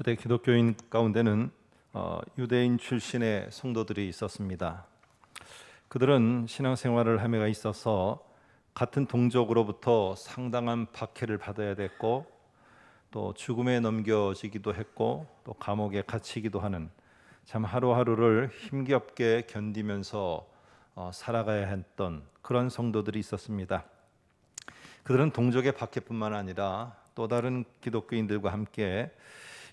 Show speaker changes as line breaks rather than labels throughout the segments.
초대 기독교인 가운데는 유대인 출신의 성도들이 있었습니다. 그들은 신앙생활을 함에 있어서 같은 동족으로부터 상당한 박해를 받아야 됐고, 또 죽음에 넘겨지기도 했고, 또 감옥에 갇히기도 하는 참 하루하루를 힘겹게 견디면서 살아가야 했던 그런 성도들이 있었습니다. 그들은 동족의 박해뿐만 아니라 또 다른 기독교인들과 함께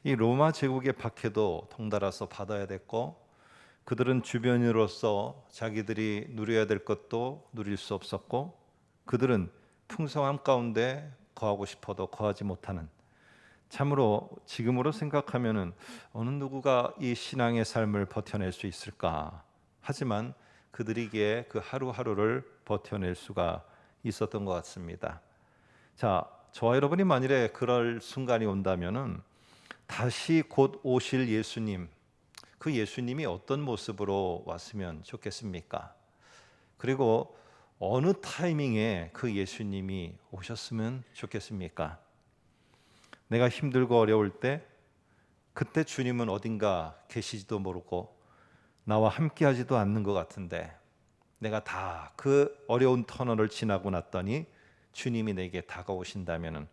이 로마 제국의 박해도 덩달아서 받아야 됐고, 그들은 주변인으로서 자기들이 누려야 될 것도 누릴 수 없었고, 그들은 풍성함 가운데 거하고 싶어도 거하지 못하는, 참으로 지금으로 생각하면은 어느 누구가 이 신앙의 삶을 버텨낼 수 있을까? 하지만 그들에게 그 하루하루를 버텨낼 수가 있었던 것 같습니다. 자, 저와 여러분이 만일에 그럴 순간이 온다면은 다시 곧 오실 예수님, 그 예수님이 어떤 모습으로 왔으면 좋겠습니까? 그리고 어느 타이밍에 그 예수님이 오셨으면 좋겠습니까? 내가 힘들고 어려울 때, 그때 주님은 어딘가 계시지도 모르고 나와 함께 하지도 않는 것 같은데, 내가 다 그 어려운 터널을 지나고 났더니 주님이 내게 다가오신다면은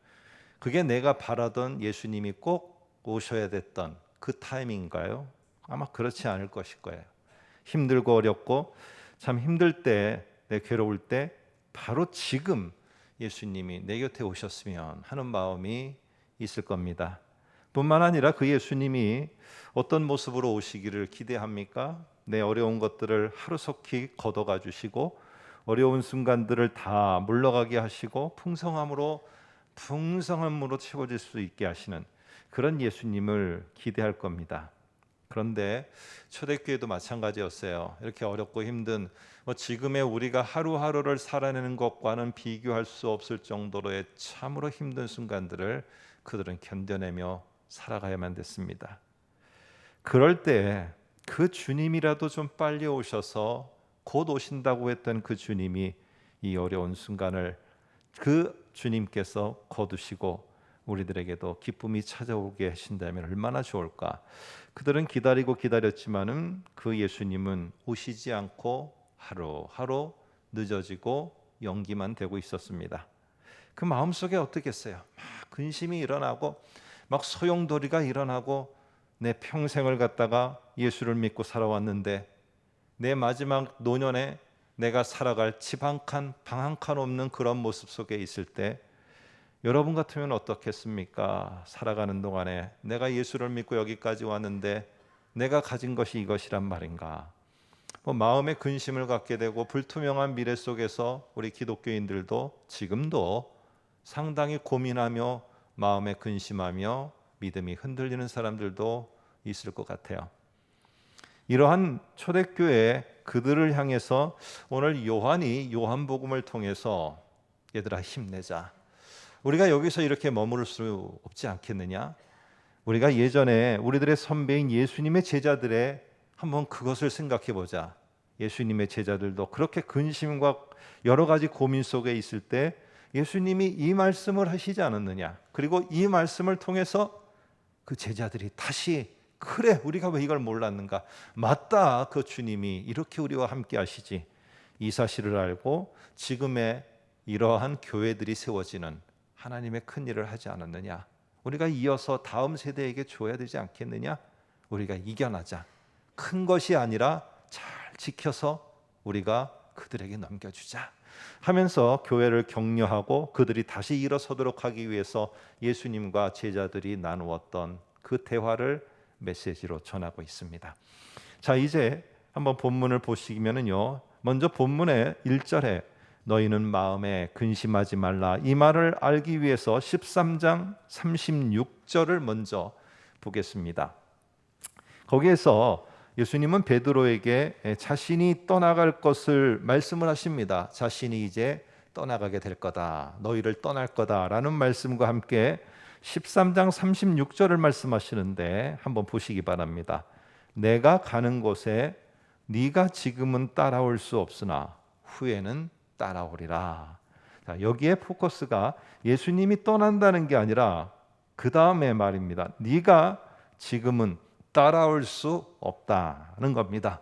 그게 내가 바라던 예수님이 꼭 오셔야 됐던 그 타이밍인가요? 아마 그렇지 않을 것일 거예요. 힘들고 어렵고 참 힘들 때, 내 괴로울 때 바로 지금 예수님이 내 곁에 오셨으면 하는 마음이 있을 겁니다. 뿐만 아니라 그 예수님이 어떤 모습으로 오시기를 기대합니까? 내 어려운 것들을 하루속히 걷어가 주시고 어려운 순간들을 다 물러가게 하시고 풍성함으로 채워질 수 있게 하시는 그런 예수님을 기대할 겁니다. 그런데 초대교회도 마찬가지였어요. 이렇게 어렵고 힘든 지금의 우리가 하루하루를 살아내는 것과는 비교할 수 없을 정도로의 참으로 힘든 순간들을 그들은 견뎌내며 살아가야만 됐습니다. 그럴 때 그 주님이라도 좀 빨리 오셔서 곧 오신다고 했던 그 주님이 이 어려운 순간을 그 주님께서 거두시고 우리들에게도 기쁨이 찾아오게 하신다면 얼마나 좋을까. 그들은 기다리고 기다렸지만은 그 예수님은 오시지 않고 하루하루 늦어지고 연기만 되고 있었습니다. 그 마음속에 어떻겠어요? 막 근심이 일어나고 막 소용돌이가 일어나고, 내 평생을 갖다가 예수를 믿고 살아왔는데 내 마지막 노년에 내가 살아갈 집 한 칸, 방 한 칸 없는 그런 모습 속에 있을 때 여러분 같으면 어떻겠습니까? 살아가는 동안에 내가 예수를 믿고 여기까지 왔는데 내가 가진 것이 이것이란 말인가? 마음에 근심을 갖게 되고 불투명한 미래 속에서 우리 기독교인들도 지금도 상당히 고민하며 마음에 근심하며 믿음이 흔들리는 사람들도 있을 것 같아요. 이러한 초대교회 그들을 향해서 오늘 요한이 요한복음을 통해서 얘들아 힘내자, 우리가 여기서 이렇게 머무를 수 없지 않겠느냐? 우리가 예전에 우리들의 선배인 예수님의 제자들의 한번 그것을 생각해 보자. 예수님의 제자들도 그렇게 근심과 여러 가지 고민 속에 있을 때 예수님이 이 말씀을 하시지 않았느냐? 그리고 이 말씀을 통해서 그 제자들이 다시, 그래 우리가 왜 이걸 몰랐는가? 맞다, 그 주님이 이렇게 우리와 함께 하시지. 이 사실을 알고 지금의 이러한 교회들이 세워지는 하나님의 큰 일을 하지 않았느냐? 우리가 이어서 다음 세대에게 줘야 되지 않겠느냐? 우리가 이겨나자. 큰 것이 아니라 잘 지켜서 우리가 그들에게 넘겨주자 하면서 교회를 격려하고 그들이 다시 일어서도록 하기 위해서 예수님과 제자들이 나누었던 그 대화를 메시지로 전하고 있습니다. 자, 이제 한번 본문을 보시면은요, 먼저 본문의 1절에 너희는 마음에 근심하지 말라, 이 말을 알기 위해서 13장 36절을 먼저 보겠습니다. 거기에서 예수님은 베드로에게 자신이 떠나갈 것을 말씀을 하십니다. 자신이 이제 떠나가게 될 거다, 너희를 떠날 거다라는 말씀과 함께 13장 36절을 말씀하시는데 한번 보시기 바랍니다. 내가 가는 곳에 네가 지금은 따라올 수 없으나 후에는 따라오리라. 자, 여기에 포커스가 예수님이 떠난다는 게 아니라 그 다음에 말입니다. 네가 지금은 따라올 수 없다는 겁니다.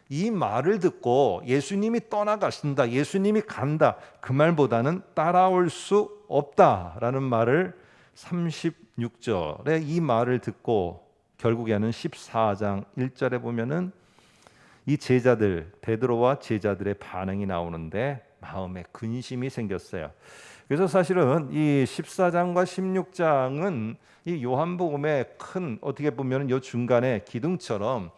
이 말을 듣고 예수님이 떠나가신다, 예수님이 간다, 그 말보다는 따라올 수 없다라는 말을 36절에 이 말을 듣고 결국에는 14장 1절에 보면은 이 제자들, 베드로와 제자들의 반응이 나오는데 마음에 근심이 생겼어요. 그래서 사실은 이 14장과 16장은 이 요한복음의 큰, 어떻게 보면 요 중간에 기둥처럼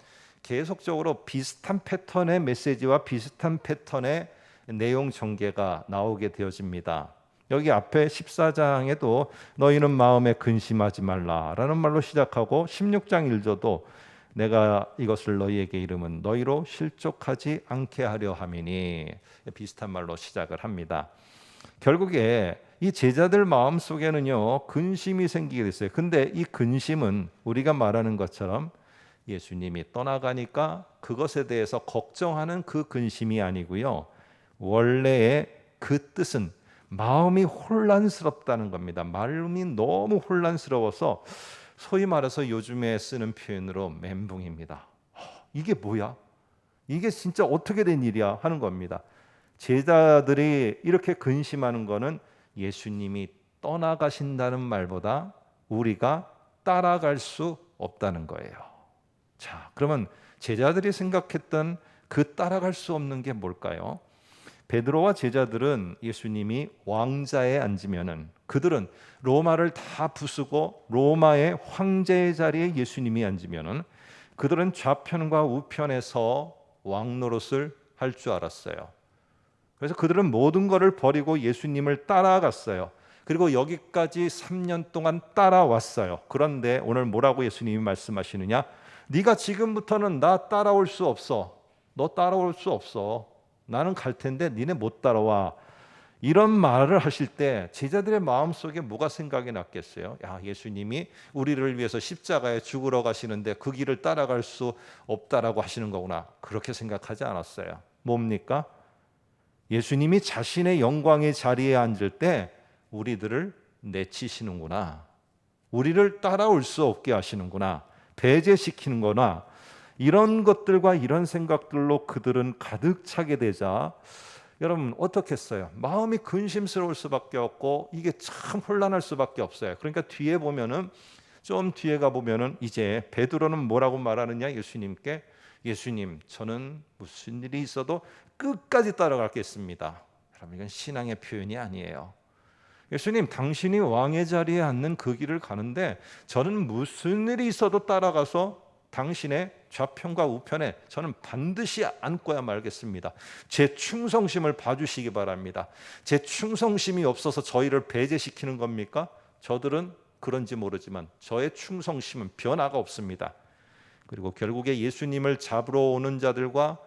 계속적으로 비슷한 패턴의 메시지와 비슷한 패턴의 내용 전개가 나오게 되어집니다. 여기 앞에 14장에도 너희는 마음에 근심하지 말라라는 말로 시작하고 16장 1절도 내가 이것을 너희에게 이름은 너희로 실족하지 않게 하려 함이니, 비슷한 말로 시작을 합니다. 결국에 이 제자들 마음속에는요 근심이 생기게 됐어요. 근데 이 근심은 우리가 말하는 것처럼 예수님이 떠나가니까 그것에 대해서 걱정하는 그 근심이 아니고요, 원래의 그 뜻은 마음이 혼란스럽다는 겁니다. 마음이 너무 혼란스러워서 소위 말해서 요즘에 쓰는 표현으로 멘붕입니다. 이게 뭐야? 이게 진짜 어떻게 된 일이야? 하는 겁니다. 제자들이 이렇게 근심하는 거는 예수님이 떠나가신다는 말보다 우리가 따라갈 수 없다는 거예요. 자, 그러면 제자들이 생각했던 그 따라갈 수 없는 게 뭘까요? 베드로와 제자들은 예수님이 왕자에 앉으면은, 그들은 로마를 다 부수고 로마의 황제의 자리에 예수님이 앉으면은 그들은 좌편과 우편에서 왕 노릇을 할 줄 알았어요. 그래서 그들은 모든 것을 버리고 예수님을 따라갔어요. 그리고 여기까지 3년 동안 따라왔어요. 그런데 오늘 뭐라고 예수님이 말씀하시느냐? 네가 지금부터는 나 따라올 수 없어. 너 따라올 수 없어. 나는 갈 텐데 니네 못 따라와. 이런 말을 하실 때 제자들의 마음속에 뭐가 생각이 났겠어요? 야, 예수님이 우리를 위해서 십자가에 죽으러 가시는데 그 길을 따라갈 수 없다라고 하시는 거구나. 그렇게 생각하지 않았어요. 뭡니까? 예수님이 자신의 영광의 자리에 앉을 때 우리들을 내치시는구나. 우리를 따라올 수 없게 하시는구나. 배제시키는구나. 이런 것들과 이런 생각들로 그들은 가득 차게 되자 여러분 어떻겠어요? 마음이 근심스러울 수밖에 없고 이게 참 혼란할 수밖에 없어요. 그러니까 뒤에 보면은, 좀 뒤에 가 보면은 이제 베드로는 뭐라고 말하느냐? 예수님께, 예수님, 저는 무슨 일이 있어도 끝까지 따라가겠습니다. 여러분, 이건 신앙의 표현이 아니에요. 예수님, 당신이 왕의 자리에 앉는 그 길을 가는데 저는 무슨 일이 있어도 따라가서 당신의 좌편과 우편에 저는 반드시 앉고야 말겠습니다. 제 충성심을 봐주시기 바랍니다. 제 충성심이 없어서 저희를 배제시키는 겁니까? 저들은 그런지 모르지만 저의 충성심은 변화가 없습니다. 그리고 결국에 예수님을 잡으러 오는 자들과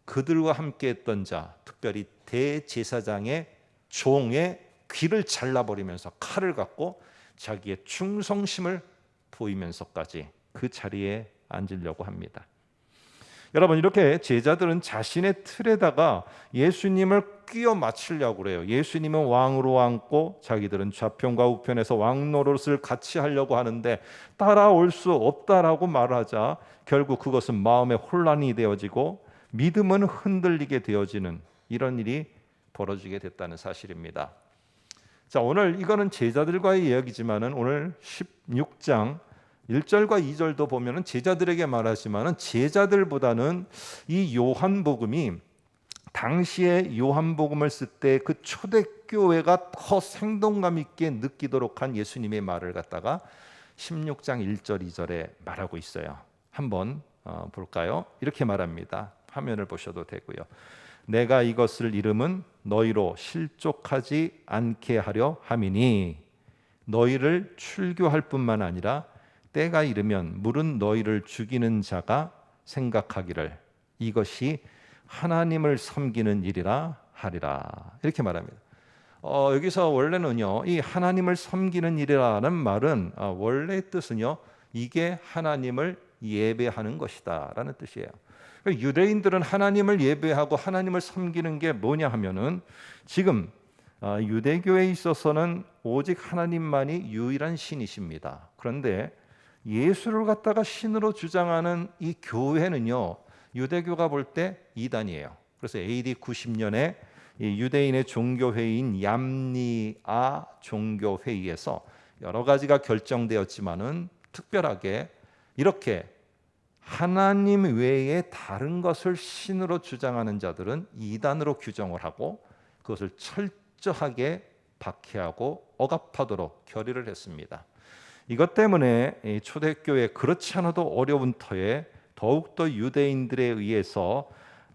그들과 함께 했던 자, 특별히 대제사장의 종의 귀를 잘라버리면서 칼을 갖고 자기의 충성심을 보이면서까지 그 자리에 앉으려고 합니다. 여러분, 이렇게 제자들은 자신의 틀에다가 예수님을 끼워 맞추려고 그래요. 예수님은 왕으로 앉고 자기들은 좌편과 우편에서 왕 노릇을 같이 하려고 하는데 따라올 수 없다라고 말하자 결국 그것은 마음의 혼란이 되어지고 믿음은 흔들리게 되어지는 이런 일이 벌어지게 됐다는 사실입니다. 자, 오늘 이거는 제자들과의 이야기지만은 오늘 16장 1절과 2절도 보면은 제자들에게 말하지만은 제자들보다는 이 요한복음이 당시에 요한복음을 쓸 때 그 초대교회가 더 생동감 있게 느끼도록 한 예수님의 말을 갖다가 16장 1절 2절에 말하고 있어요. 한번 볼까요? 이렇게 말합니다. 화면을 보셔도 되고요. 내가 이것을 이름은 너희로 실족하지 않게 하려 함이니 너희를 출교할 뿐만 아니라 때가 이르면 물은 너희를 죽이는 자가 생각하기를 이것이 하나님을 섬기는 일이라 하리라. 이렇게 말합니다. 여기서 원래는요, 이 하나님을 섬기는 일이라는 말은 원래의 뜻은요, 이게 하나님을 예배하는 것이다라는 뜻이에요. 유대인들은 하나님을 예배하고 하나님을 섬기는 게 뭐냐 하면은 지금 유대교에 있어서는 오직 하나님만이 유일한 신이십니다. 그런데 예수를 갖다가 신으로 주장하는 이 교회는요, 유대교가 볼 때 이단이에요. 그래서 AD 90년에 이 유대인의 종교회의인 얌니아 종교회의에서 여러 가지가 결정되었지만은 특별하게 이렇게 하나님 외에 다른 것을 신으로 주장하는 자들은 이단으로 규정을 하고 그것을 철저하게 박해하고 억압하도록 결의를 했습니다. 이것 때문에 초대교회 그렇지 않아도 어려운 터에 더욱더 유대인들에 의해서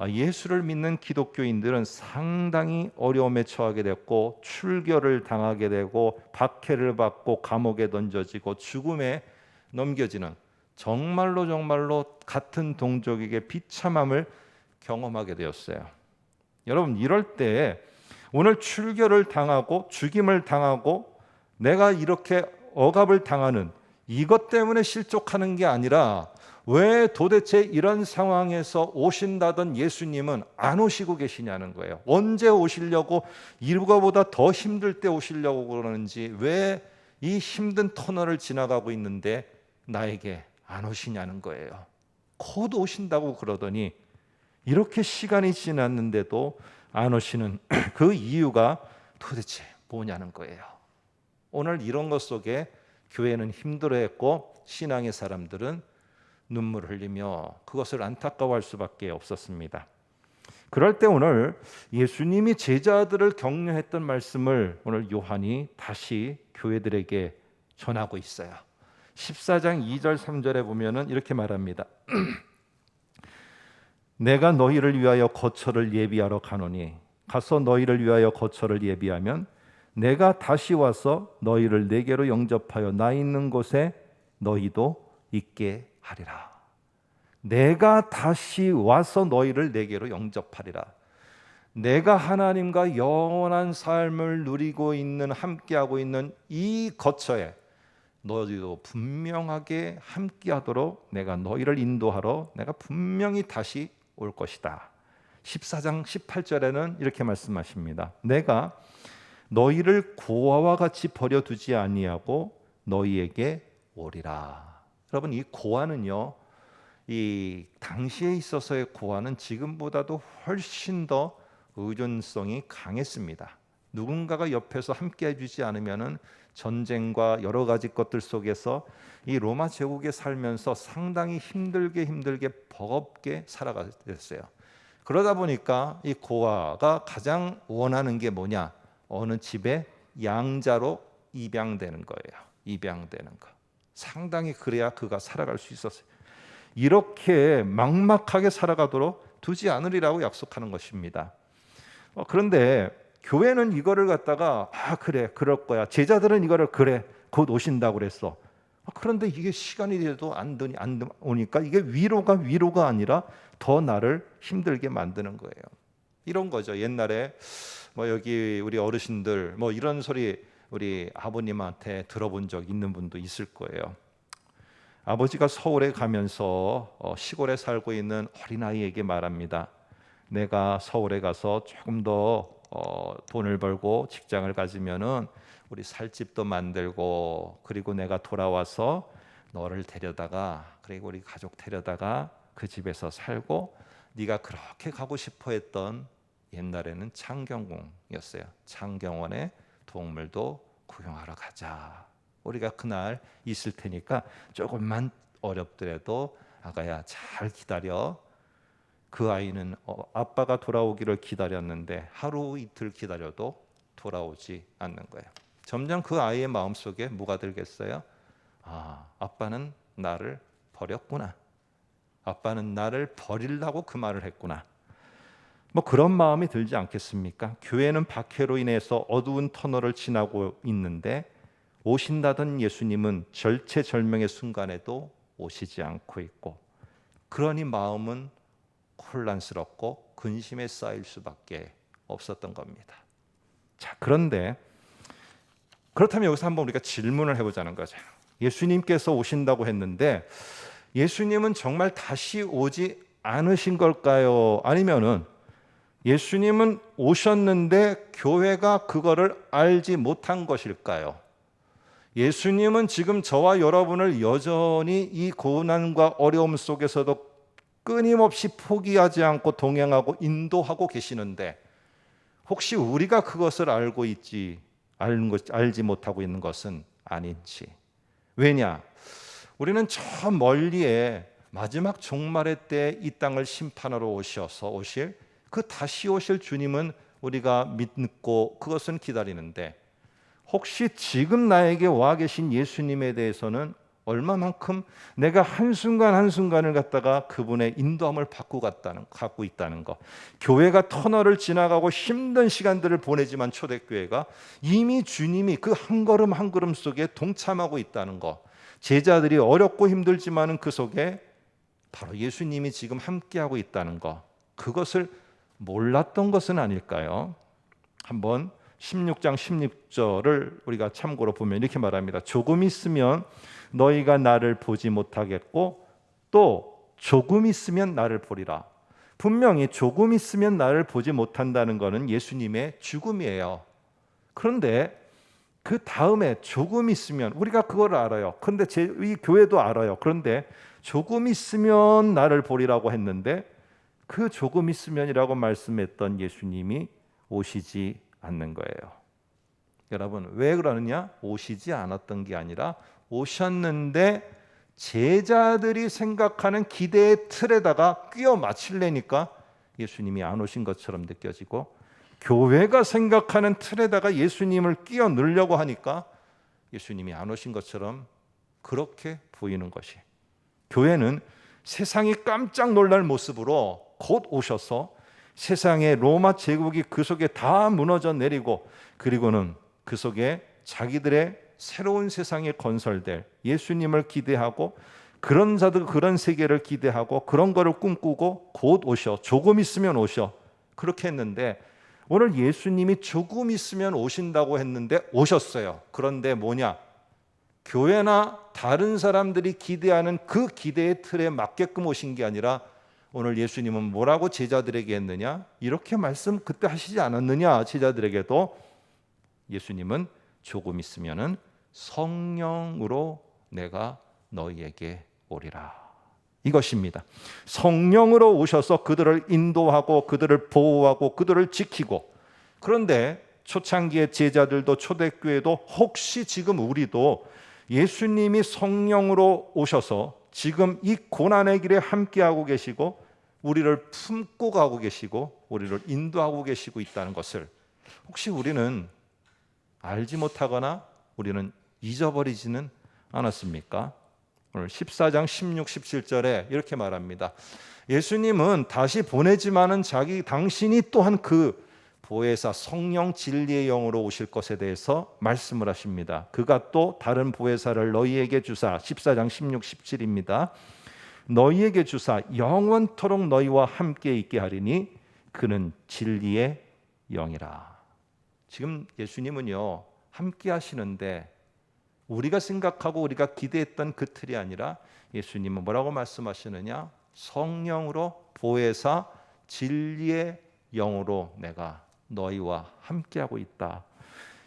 예수를 믿는 기독교인들은 상당히 어려움에 처하게 됐고 출교를 당하게 되고 박해를 받고 감옥에 던져지고 죽음에 넘겨지는 정말로 같은 동족에게 비참함을 경험하게 되었어요. 여러분, 이럴 때 오늘 출교를 당하고 죽임을 당하고 내가 이렇게 억압을 당하는 이것 때문에 실족하는 게 아니라 왜 도대체 이런 상황에서 오신다던 예수님은 안 오시고 계시냐는 거예요. 언제 오시려고, 이거보다 더 힘들 때 오시려고 그러는지, 왜 이 힘든 터널을 지나가고 있는데 나에게 안 오시냐는 거예요. 곧 오신다고 그러더니 이렇게 시간이 지났는데도 안 오시는 그 이유가 도대체 뭐냐는 거예요. 오늘 이런 것 속에 교회는 힘들어했고 신앙의 사람들은 눈물을 흘리며 그것을 안타까워할 수밖에 없었습니다. 그럴 때 오늘 예수님이 제자들을 격려했던 말씀을 오늘 요한이 다시 교회들에게 전하고 있어요. 14장 2절 3절에 보면은 이렇게 말합니다. 내가 너희를 위하여 거처를 예비하러 가노니 가서 너희를 위하여 거처를 예비하면 내가 다시 와서 너희를 내게로 영접하여 나 있는 곳에 너희도 있게 하리라. 내가 다시 와서 너희를 내게로 영접하리라. 내가 하나님과 영원한 삶을 누리고 있는, 함께하고 있는 이 거처에 너희도 분명하게 함께하도록 내가 너희를 인도하러 내가 분명히 다시 올 것이다. 14장 18절에는 이렇게 말씀하십니다. 내가 너희를 고아와 같이 버려두지 아니하고 너희에게 오리라. 여러분, 이 고아는요, 이 당시에 있어서의 고아는 지금보다도 훨씬 더 의존성이 강했습니다. 누군가가 옆에서 함께 해주지 않으면은 전쟁과 여러 가지 것들 속에서 이 로마 제국에 살면서 상당히 힘들게 버겁게 살아가게 됐어요. 그러다 보니까 이 고아가 가장 원하는 게 뭐냐? 어느 집에 양자로 입양되는 거예요. 입양되는 거. 상당히 그래야 그가 살아갈 수 있었어요. 이렇게 막막하게 살아가도록 두지 않으리라고 약속하는 것입니다. 그런데 교회는 이거를 갖다가 그래 그럴 거야. 제자들은 이거를 그래 곧 오신다고 그랬어. 그런데 이게 시간이 돼도 안 오니까 이게 위로가 아니라 더 나를 힘들게 만드는 거예요. 이런 거죠. 옛날에 여기 우리 어르신들 이런 소리 우리 아버님한테 들어본 적 있는 분도 있을 거예요. 아버지가 서울에 가면서 시골에 살고 있는 어린아이에게 말합니다. 내가 서울에 가서 조금 더 돈을 벌고 직장을 가지면은 우리 살 집도 만들고, 그리고 내가 돌아와서 너를 데려다가, 그리고 우리 가족 데려다가 그 집에서 살고, 네가 그렇게 가고 싶어 했던, 옛날에는 창경궁이었어요. 창경원에 동물도 구경하러 가자. 우리가 그날 있을 테니까 조금만 어렵더라도 아가야 잘 기다려. 그 아이는 아빠가 돌아오기를 기다렸는데 하루 이틀 기다려도 돌아오지 않는 거예요. 점점 그 아이의 마음속에 뭐가 들겠어요? 아빠는 나를 버렸구나. 아빠는 나를 버리려고 그 말을 했구나. 그런 마음이 들지 않겠습니까? 교회는 박해로 인해서 어두운 터널을 지나고 있는데 오신다던 예수님은 절체절명의 순간에도 오시지 않고 있고, 그러니 마음은 혼란스럽고 근심에 쌓일 수밖에 없었던 겁니다. 자, 그런데 그렇다면 여기서 한번 우리가 질문을 해보자는 거죠. 예수님께서 오신다고 했는데 예수님은 정말 다시 오지 않으신 걸까요? 아니면은 예수님은 오셨는데 교회가 그거를 알지 못한 것일까요? 예수님은 지금 저와 여러분을 여전히 이 고난과 어려움 속에서도 끊임없이 포기하지 않고 동행하고 인도하고 계시는데, 혹시 우리가 그것을 알지 못하고 있는 것은 아닌지. 왜냐? 우리는 저 멀리에 마지막 종말의 때 이 땅을 심판하러 오실 그 다시 오실 주님은 우리가 믿고 그것은 기다리는데, 혹시 지금 나에게 와 계신 예수님에 대해서는 얼마만큼 내가 한순간 한순간을 갖다가 그분의 인도함을 갖고 있다는 것. 교회가 터널을 지나가고 힘든 시간들을 보내지만 초대교회가 이미 주님이 그 한 걸음 한 걸음 속에 동참하고 있다는 것. 제자들이 어렵고 힘들지만은 그 속에 바로 예수님이 지금 함께하고 있다는 것. 그것을 몰랐던 것은 아닐까요? 한번 16장 16절을 우리가 참고로 보면 이렇게 말합니다. 조금 있으면 너희가 나를 보지 못하겠고 또 조금 있으면 나를 보리라. 분명히 조금 있으면 나를 보지 못한다는 것은 예수님의 죽음이에요. 그런데 그 다음에 조금 있으면, 우리가 그걸 알아요. 그런데 이 교회도 알아요. 그런데 조금 있으면 나를 보리라고 했는데 그 조금 있으면이라고 말씀했던 예수님이 오시지 않는 거예요. 여러분, 왜 그러느냐? 오시지 않았던 게 아니라 오셨는데 제자들이 생각하는 기대의 틀에다가 끼워 맞추려니까 예수님이 안 오신 것처럼 느껴지고, 교회가 생각하는 틀에다가 예수님을 끼워 넣으려고 하니까 예수님이 안 오신 것처럼 그렇게 보이는 것이, 교회는 세상이 깜짝 놀랄 모습으로 곧 오셔서 세상의 로마 제국이 그 속에 다 무너져 내리고, 그리고는 그 속에 자기들의 새로운 세상이 건설될 예수님을 기대하고, 그런 자들, 그런 세계를 기대하고 그런 거를 꿈꾸고 곧 오셔, 조금 있으면 오셔, 그렇게 했는데 오늘 예수님이 조금 있으면 오신다고 했는데 오셨어요. 그런데 뭐냐? 교회나 다른 사람들이 기대하는 그 기대의 틀에 맞게끔 오신 게 아니라, 오늘 예수님은 뭐라고 제자들에게 했느냐? 이렇게 말씀 그때 하시지 않았느냐? 제자들에게도 예수님은 조금 있으면은 성령으로 내가 너희에게 오리라. 이것입니다. 성령으로 오셔서 그들을 인도하고 그들을 보호하고 그들을 지키고. 그런데 초창기의 제자들도 초대교회도 혹시 지금 우리도 예수님이 성령으로 오셔서 지금 이 고난의 길에 함께하고 계시고 우리를 품고 가고 계시고 우리를 인도하고 계시고 있다는 것을 혹시 우리는 알지 못하거나 우리는 잊어버리지는 않았습니까? 오늘 14장 16, 17절에 이렇게 말합니다. 예수님은 다시 보내지만은 당신이 또한 그 보혜사 성령 진리의 영으로 오실 것에 대해서 말씀을 하십니다. 그가 또 다른 보혜사를 너희에게 주사, 14장 16, 17입니다. 너희에게 주사 영원토록 너희와 함께 있게 하리니 그는 진리의 영이라. 지금 예수님은요 함께 하시는데 우리가 생각하고 우리가 기대했던 그 틀이 아니라 예수님은 뭐라고 말씀하시느냐? 성령으로 보혜사 진리의 영으로 내가 너희와 함께하고 있다.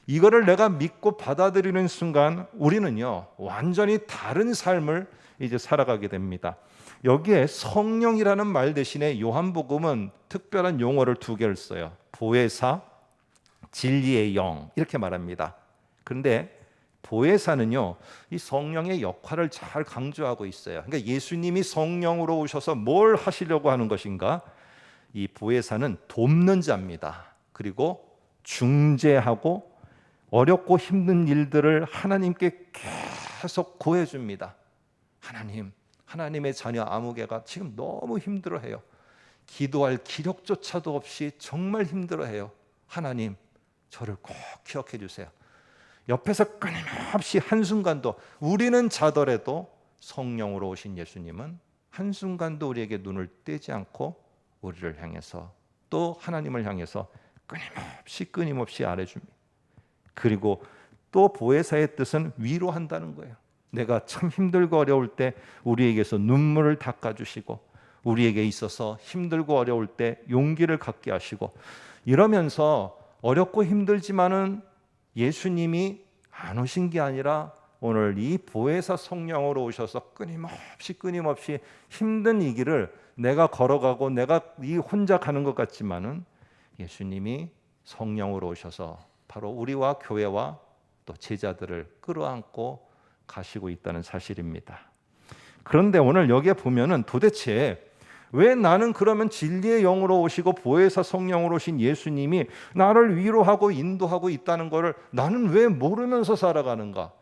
이거를 내가 믿고 받아들이는 순간 우리는요 완전히 다른 삶을 이제 살아가게 됩니다. 여기에 성령이라는 말 대신에 요한복음은 특별한 용어를 두 개를 써요. 보혜사, 진리의 영 이렇게 말합니다. 그런데 보혜사는요 이 성령의 역할을 잘 강조하고 있어요. 그러니까 예수님이 성령으로 오셔서 뭘 하시려고 하는 것인가? 이 보혜사는 돕는 자입니다. 그리고 중재하고 어렵고 힘든 일들을 하나님께 계속 구해줍니다. 하나님의 자녀 아무개가 지금 너무 힘들어해요. 기도할 기력조차도 없이 정말 힘들어해요. 하나님, 저를 꼭 기억해 주세요. 옆에서 끊임없이 한순간도, 우리는 자더라도 성령으로 오신 예수님은 한순간도 우리에게 눈을 떼지 않고 우리를 향해서 또 하나님을 향해서 끊임없이 아뢰줍니다. 그리고 또 보혜사의 뜻은 위로한다는 거예요. 내가 참 힘들고 어려울 때 우리에게서 눈물을 닦아주시고 우리에게 있어서 힘들고 어려울 때 용기를 갖게 하시고, 이러면서 어렵고 힘들지만은 예수님이 안 오신 게 아니라 오늘 이 보혜사 성령으로 오셔서 끊임없이 힘든 이 길을 내가 걸어가고 내가 이 혼자 가는 것 같지만은 예수님이 성령으로 오셔서 바로 우리와 교회와 또 제자들을 끌어안고 가시고 있다는 사실입니다. 그런데 오늘 여기에 보면은 도대체 왜 나는 그러면 진리의 영으로 오시고 보혜사 성령으로 오신 예수님이 나를 위로하고 인도하고 있다는 것을 나는 왜 모르면서 살아가는가?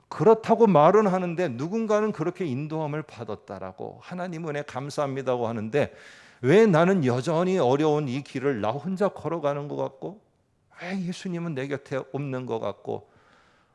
그렇다고 말은 하는데 누군가는 그렇게 인도함을 받았다라고 하나님 은혜 감사합니다고 하는데 왜 나는 여전히 어려운 이 길을 나 혼자 걸어가는 것 같고 왜 예수님은 내 곁에 없는 것 같고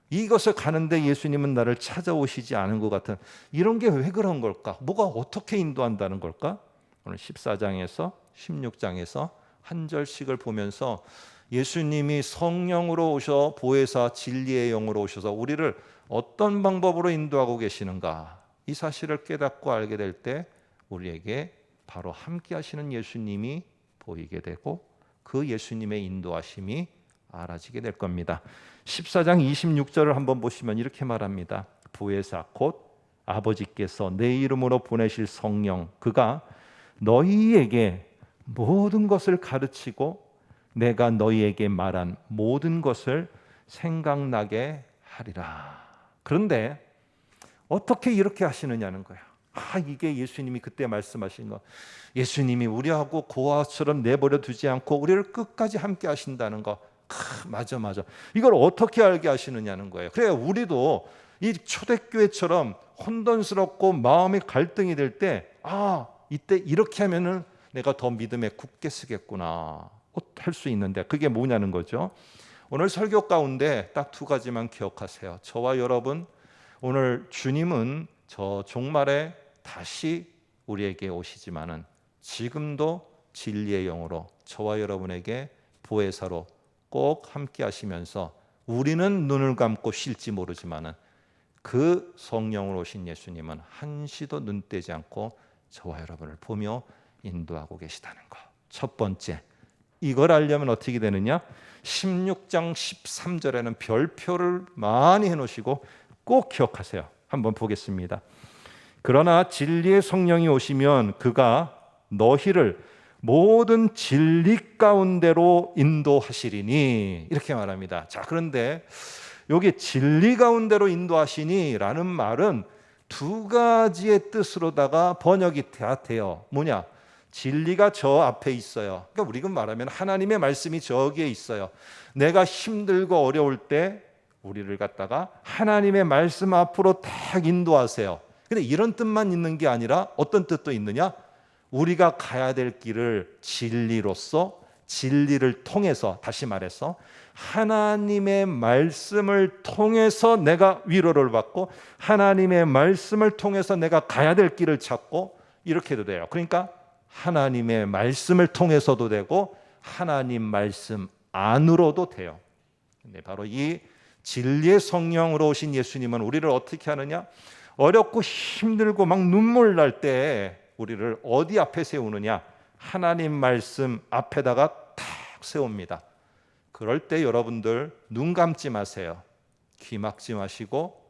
이것을 가는데 예수님은 나를 찾아오시지 않은 것 같은 이런 게 왜 그런 걸까? 뭐가 어떻게 인도한다는 걸까? 오늘 14장에서 16장에서 한 절씩을 보면서 예수님이 성령으로 오셔 보혜사 진리의 영으로 오셔서 우리를 어떤 방법으로 인도하고 계시는가 이 사실을 깨닫고 알게 될 때 우리에게 바로 함께 하시는 예수님이 보이게 되고 그 예수님의 인도하심이 알아지게 될 겁니다. 14장 26절을 한번 보시면 이렇게 말합니다. 보혜사 곧 아버지께서 내 이름으로 보내실 성령 그가 너희에게 모든 것을 가르치고 내가 너희에게 말한 모든 것을 생각나게 하리라. 그런데 어떻게 이렇게 하시느냐는 거예요. 이게 예수님이 그때 말씀하신 거. 예수님이 우리하고 고아처럼 내버려 두지 않고 우리를 끝까지 함께 하신다는 거. 맞아. 이걸 어떻게 알게 하시느냐는 거예요. 그래 우리도 이 초대교회처럼 혼돈스럽고 마음이 갈등이 될 때 이때 이렇게 하면은 내가 더 믿음에 굳게 서겠구나 할 수 있는데 그게 뭐냐는 거죠. 오늘 설교 가운데 딱 두 가지만 기억하세요. 저와 여러분 오늘 주님은 저 종말에 다시 우리에게 오시지만은 지금도 진리의 영으로 저와 여러분에게 보혜사로 꼭 함께 하시면서 우리는 눈을 감고 쉴지 모르지만은 그 성령으로 오신 예수님은 한시도 눈 떼지 않고 저와 여러분을 보며 인도하고 계시다는 것. 첫 번째, 이걸 알려면 어떻게 되느냐? 16장 13절에는 별표를 많이 해놓으시고 꼭 기억하세요. 한번 보겠습니다. 그러나 진리의 성령이 오시면 그가 너희를 모든 진리 가운데로 인도하시리니 이렇게 말합니다. 자, 그런데 여기 진리 가운데로 인도하시니 라는 말은 두 가지의 뜻으로다가 번역이 돼요. 뭐냐? 진리가 저 앞에 있어요. 그러니까 우리가 말하면 하나님의 말씀이 저기에 있어요. 내가 힘들고 어려울 때 우리를 갖다가 하나님의 말씀 앞으로 딱 인도하세요. 근데 이런 뜻만 있는 게 아니라 어떤 뜻도 있느냐? 우리가 가야 될 길을 진리로서 진리를 통해서 다시 말해서 하나님의 말씀을 통해서 내가 위로를 받고 하나님의 말씀을 통해서 내가 가야 될 길을 찾고 이렇게 해도 돼요. 그러니까 하나님의 말씀을 통해서도 되고 하나님 말씀 안으로도 돼요. 근데 바로 이 진리의 성령으로 오신 예수님은 우리를 어떻게 하느냐? 어렵고 힘들고 막 눈물 날 때 우리를 어디 앞에 세우느냐? 하나님 말씀 앞에다가 탁 세웁니다. 그럴 때 여러분들 눈 감지 마세요. 귀 막지 마시고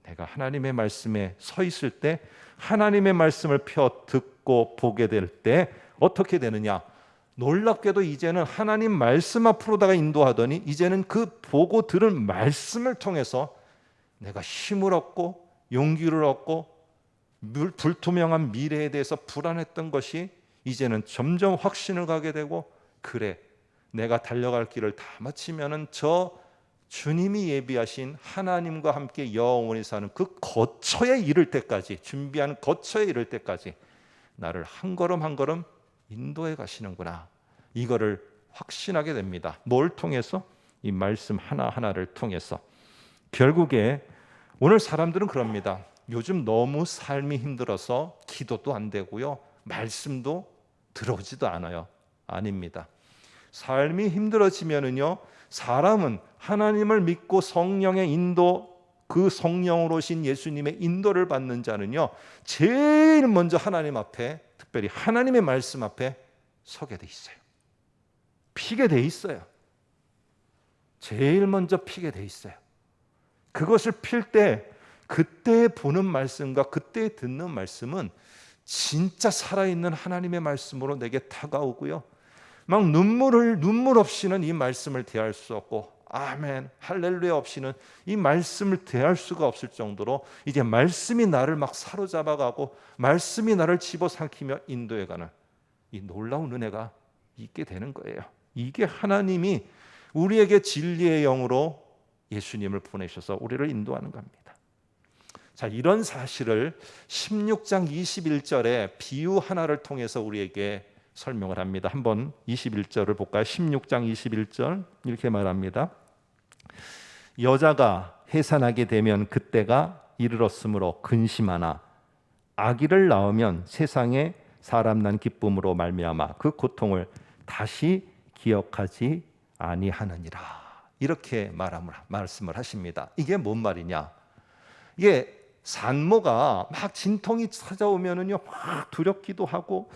내가 하나님의 말씀에 서 있을 때 하나님의 말씀을 펴 듣고 보게 될 때 어떻게 되느냐? 놀랍게도 이제는 하나님 말씀 앞으로다가 인도하더니 이제는 그 보고 들은 말씀을 통해서 내가 힘을 얻고 용기를 얻고 불투명한 미래에 대해서 불안했던 것이 이제는 점점 확신을 가게 되고 그래 내가 달려갈 길을 다 마치면은 저 주님이 예비하신 하나님과 함께 영원히 사는 그 거처에 이를 때까지 준비한 거처에 이를 때까지 나를 한 걸음 한 걸음 인도해 가시는구나. 이거를 확신하게 됩니다. 뭘 통해서? 이 말씀 하나하나를 통해서. 결국에 오늘 사람들은 그럽니다. 요즘 너무 삶이 힘들어서 기도도 안 되고요. 말씀도 들어오지도 않아요. 아닙니다. 삶이 힘들어지면은요. 사람은 하나님을 믿고 성령의 인도 그 성령으로 오신 예수님의 인도를 받는 자는요. 제일 먼저 하나님 앞에 특별히 하나님의 말씀 앞에 서게 돼 있어요. 피게 돼 있어요. 제일 먼저 피게 돼 있어요. 그것을 필 때 그때 보는 말씀과 그때 듣는 말씀은 진짜 살아있는 하나님의 말씀으로 내게 다가오고요. 막 눈물 없이는 이 말씀을 대할 수 없고, 아멘, 할렐루야 없이는 이 말씀을 대할 수가 없을 정도로 이제 말씀이 나를 막 사로잡아가고 말씀이 나를 집어삼키며 인도해가는 이 놀라운 은혜가 있게 되는 거예요. 이게 하나님이 우리에게 진리의 영으로 예수님을 보내셔서 우리를 인도하는 겁니다. 자, 이런 사실을 16장 21절에 비유 하나를 통해서 우리에게 설명을 합니다. 한번 21절을 볼까요? 16장 21절 이렇게 말합니다. 여자가 해산하게 되면 그때가 이르렀으므로 근심하나 아기를 낳으면 세상에 사람 난 기쁨으로 말미암아 그 고통을 다시 기억하지 아니하느니라. 이렇게 말씀을 하십니다. 이게 뭔 말이냐? 이게 산모가 막 진통이 찾아오면은요, 막 두렵기도 하고,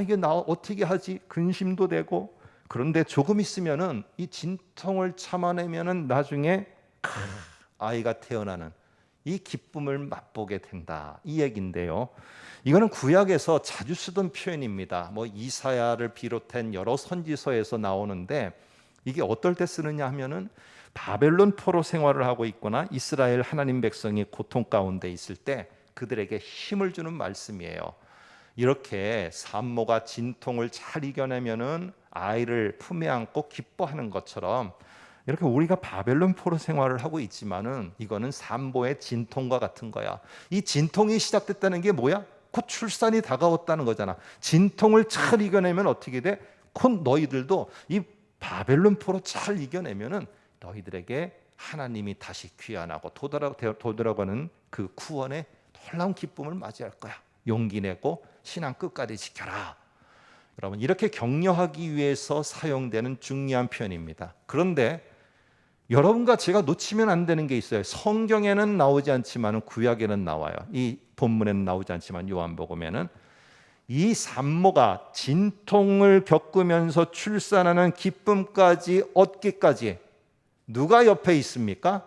이게 나 어떻게 하지? 근심도 되고. 그런데 조금 있으면은 이 진통을 참아내면은 나중에 아이가 태어나는 이 기쁨을 맛보게 된다. 이 얘기인데요. 이거는 구약에서 자주 쓰던 표현입니다. 뭐 이사야를 비롯한 여러 선지서에서 나오는데 이게 어떨 때 쓰느냐 하면은 바벨론 포로 생활을 하고 있거나 이스라엘 하나님 백성이 고통 가운데 있을 때 그들에게 힘을 주는 말씀이에요. 이렇게 산모가 진통을 잘 이겨내면은 아이를 품에 안고 기뻐하는 것처럼 이렇게 우리가 바벨론 포로 생활을 하고 있지만은 이거는 산모의 진통과 같은 거야. 이 진통이 시작됐다는 게 뭐야? 곧 출산이 다가왔다는 거잖아. 진통을 잘 이겨내면 어떻게 돼? 곧 너희들도 이 바벨론 포로 잘 이겨내면은 너희들에게 하나님이 다시 귀환하고 도달하고는 그 구원의 놀라운 기쁨을 맞이할 거야. 용기 내고 신앙 끝까지 지켜라. 여러분, 이렇게 격려하기 위해서 사용되는 중요한 표현입니다. 그런데 여러분과 제가 놓치면 안 되는 게 있어요. 성경에는 나오지 않지만 구약에는 나와요. 이 본문에는 나오지 않지만 요한복음에는 이 산모가 진통을 겪으면서 출산하는 기쁨까지 얻기까지 누가 옆에 있습니까?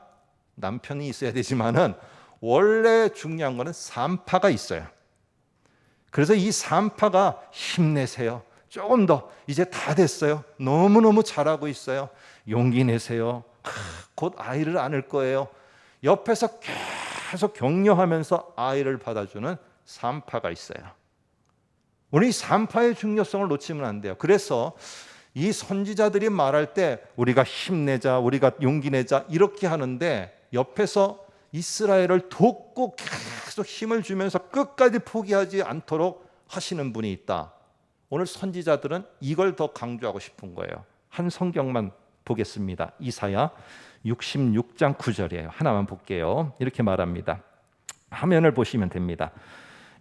남편이 있어야 되지만은 원래 중요한 거는 산파가 있어요. 그래서 이 산파가 힘내세요. 조금 더 이제 다 됐어요. 너무너무 잘하고 있어요. 용기 내세요. 곧 아이를 안을 거예요. 옆에서 계속 격려하면서 아이를 받아주는 산파가 있어요. 우리 산파의 중요성을 놓치면 안 돼요. 그래서 이 선지자들이 말할 때 우리가 힘내자, 우리가 용기 내자 이렇게 하는데 옆에서 이스라엘을 돕고 계속 힘을 주면서 끝까지 포기하지 않도록 하시는 분이 있다. 오늘 선지자들은 이걸 더 강조하고 싶은 거예요. 한 성경만 보겠습니다. 이사야 66장 9절이에요. 하나만 볼게요. 이렇게 말합니다. 화면을 보시면 됩니다.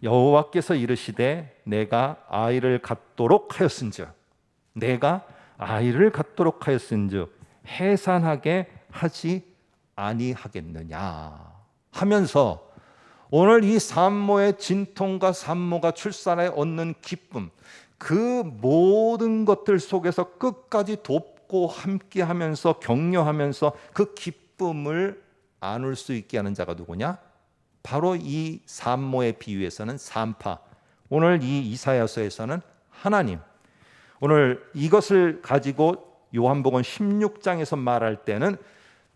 여호와께서 이르시되 내가 아이를 갖도록 하였은즉 내가 아이를 갖도록 하였은즉 해산하게 하지 아니하겠느냐 하면서 오늘 이 산모의 진통과 산모가 출산에 얻는 기쁨, 그 모든 것들 속에서 끝까지 돕고 함께하면서 격려하면서 그 기쁨을 나눌 수 있게 하는 자가 누구냐? 바로 이 산모의 비유에서는 산파, 오늘 이 이사야서에서는 하나님. 오늘 이것을 가지고 요한복음 16장에서 말할 때는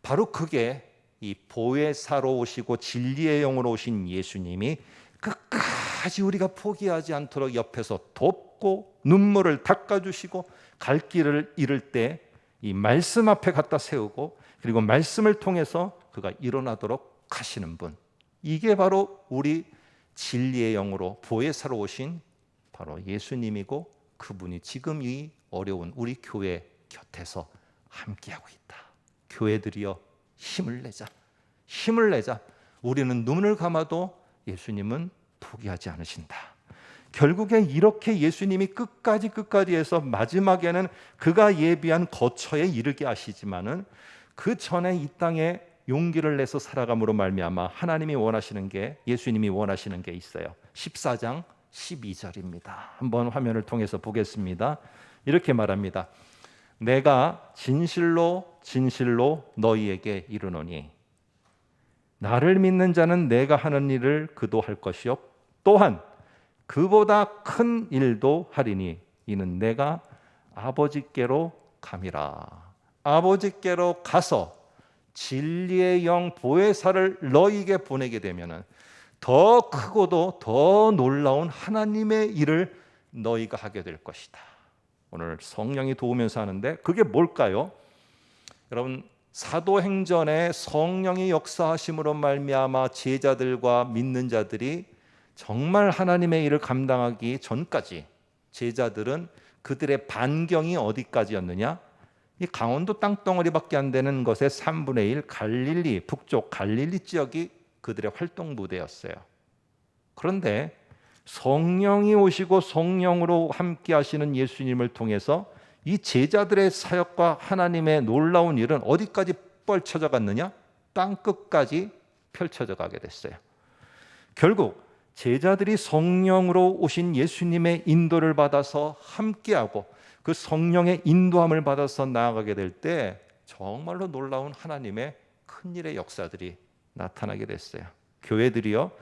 바로 그게 이 보혜사로 오시고 진리의 영으로 오신 예수님이 끝까지 우리가 포기하지 않도록 옆에서 돕고 눈물을 닦아주시고 갈 길을 잃을 때 이 말씀 앞에 갖다 세우고 그리고 말씀을 통해서 그가 일어나도록 하시는 분, 이게 바로 우리 진리의 영으로 보혜사로 오신 바로 예수님이고 그분이 지금 이 어려운 우리 교회 곁에서 함께하고 있다. 교회들이여 힘을 내자. 힘을 내자. 우리는 눈을 감아도 예수님은 포기하지 않으신다. 결국에 이렇게 예수님이 끝까지 해서 마지막에는 그가 예비한 거처에 이르게 하시지만은 그 전에 이 땅에 용기를 내서 살아감으로 말미암아 하나님이 원하시는 게, 예수님이 원하시는 게 있어요. 14장 12절입니다. 한번 화면을 통해서 보겠습니다. 이렇게 말합니다. 내가 진실로 진실로 너희에게 이르노니 나를 믿는 자는 내가 하는 일을 그도 할 것이요 또한 그보다 큰 일도 하리니 이는 내가 아버지께로 감이라. 아버지께로 가서 진리의 영 보혜사를 너희에게 보내게 되면은 더 크고도 더 놀라운 하나님의 일을 너희가 하게 될 것이다. 오늘 성령이 도우면서 하는데 그게 뭘까요? 여러분, 사도행전에 성령이 역사하심으로 말미암아 제자들과 믿는 자들이 정말 하나님의 일을 감당하기 전까지 제자들은 그들의 반경이 어디까지였느냐? 이 강원도 땅덩어리밖에 안 되는 것의 3분의 1 갈릴리, 북쪽 갈릴리 지역이 그들의 활동 무대였어요. 그런데 성령이 오시고 성령으로 함께 하시는 예수님을 통해서 이 제자들의 사역과 하나님의 놀라운 일은 어디까지 펼쳐져 갔느냐? 땅끝까지 펼쳐져 가게 됐어요. 결국 제자들이 성령으로 오신 예수님의 인도를 받아서 함께하고 그 성령의 인도함을 받아서 나아가게 될 때 정말로 놀라운 하나님의 큰일의 역사들이 나타나게 됐어요. 교회들이요,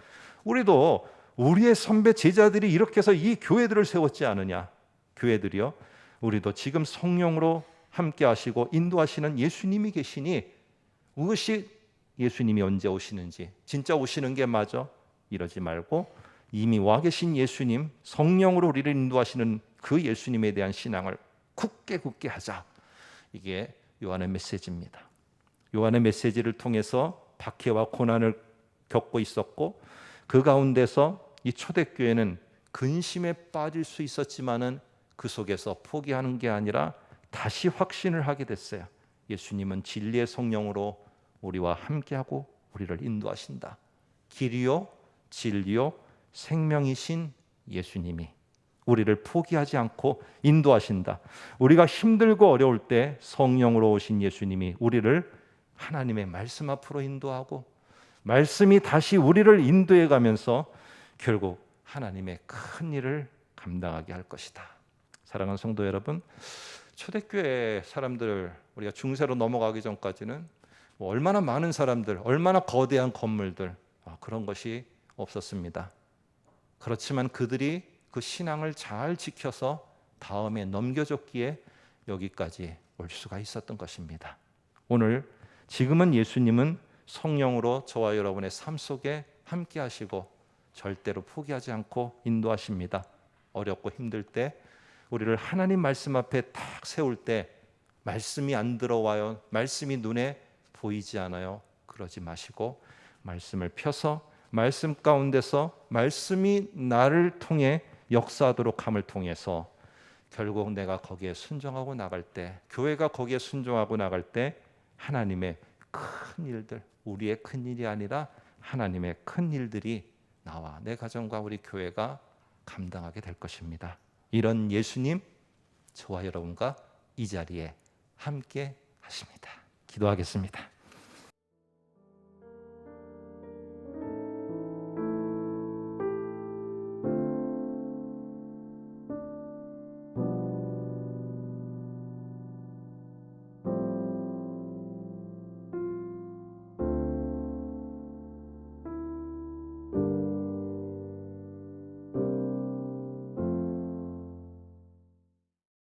우리도 우리의 선배 제자들이 이렇게 해서 이 교회들을 세웠지 않느냐? 교회들이요, 우리도 지금 성령으로 함께 하시고 인도하시는 예수님이 계시니 그것이 예수님이 언제 오시는지, 진짜 오시는 게 맞아? 이러지 말고 이미 와 계신 예수님, 성령으로 우리를 인도하시는 그 예수님에 대한 신앙을 굳게 하자. 이게 요한의 메시지입니다. 요한의 메시지를 통해서 박해와 고난을 겪고 있었고 그 가운데서 이 초대교회는 근심에 빠질 수 있었지만은 그 속에서 포기하는 게 아니라 다시 확신을 하게 됐어요. 예수님은 진리의 성령으로 우리와 함께하고 우리를 인도하신다. 길이요 진리요 생명이신 예수님이 우리를 포기하지 않고 인도하신다. 우리가 힘들고 어려울 때 성령으로 오신 예수님이 우리를 하나님의 말씀 앞으로 인도하고 말씀이 다시 우리를 인도해 가면서 결국 하나님의 큰 일을 감당하게 할 것이다. 사랑하는 성도 여러분, 초대교회 사람들, 우리가 중세로 넘어가기 전까지는 얼마나 많은 사람들, 얼마나 거대한 건물들, 그런 것이 없었습니다. 그렇지만 그들이 그 신앙을 잘 지켜서 다음에 넘겨줬기에 여기까지 올 수가 있었던 것입니다. 오늘 지금은 예수님은 성령으로 저와 여러분의 삶 속에 함께 하시고 절대로 포기하지 않고 인도하십니다. 어렵고 힘들 때 우리를 하나님 말씀 앞에 딱 세울 때 말씀이 안 들어와요. 말씀이 눈에 보이지 않아요. 그러지 마시고 말씀을 펴서 말씀 가운데서 말씀이 나를 통해 역사하도록 함을 통해서 결국 내가 거기에 순종하고 나갈 때, 교회가 거기에 순종하고 나갈 때 하나님의 큰 일들, 우리의 큰 일이 아니라 하나님의 큰 일들이 나와 내 가정과 우리 교회가 감당하게 될 것입니다. 이런 예수님, 저와 여러분과 이 자리에 함께 하십니다. 기도하겠습니다.